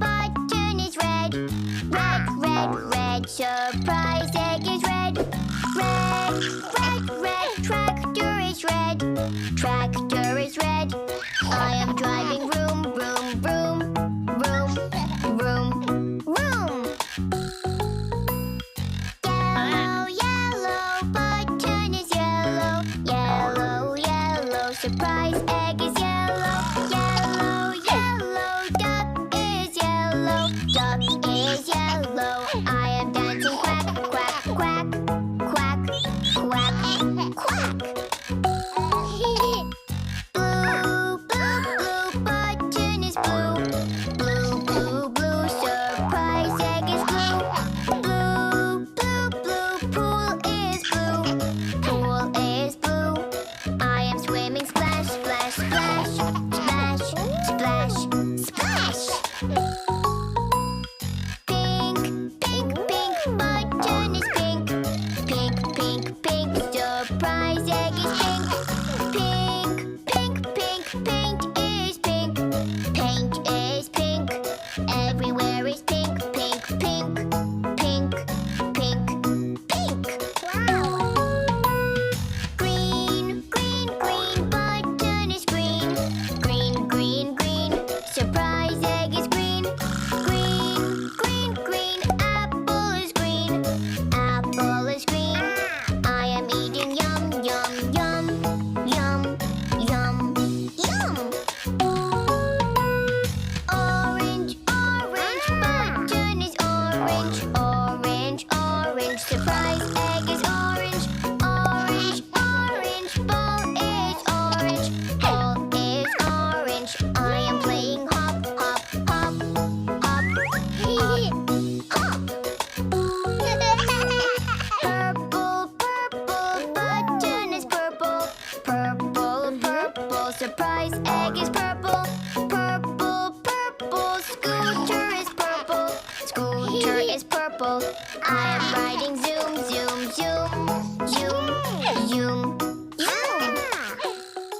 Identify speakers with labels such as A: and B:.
A: button is red. Red, red, red, surprise egg is red. Red, red, red, tractor is red. Tractor is red. I am driving room, room, room. Room, room, room. Yellow, yellow, button is yellow. Yellow, yellow, surprise egg is yellow. Yellow, yellow, duck is yellow. Duck is yellow. I am dancing quack, quack, quack. Quack, quack, quack. Blue, blue, blue, button is blue. Blue, blue, blue, surprise egg is blue. Blue, blue, blue, pool is blue. Pool is blue. I am swimming, splash, splash, splash. Splash, splash, splash. Pink, pink, pink, button is pink. Pink, pink, pink, surprise egg is pink. Pink, pink, pink, paint is pink. Paint is pink. Everywhere is pink, pink, pink. Pink, pink, pink. Wow! Green, green, green, button is green. Green, green, green, surprise egg is green. Green, green, green, apple is green. Apple is green. I am eating yum, yum, yum. Yum, yum, yum. Orange, orange, button is orange. Orange, orange, surprise egg is orange. Orange, orange, ball is orange. Ball is orange. I am playing hop, hop, hop. Hop, hop, hop. Purple, purple, button is purple. Purple, purple, surprise egg is purple. Purple, purple, scooter is purple. Scooter is purple. I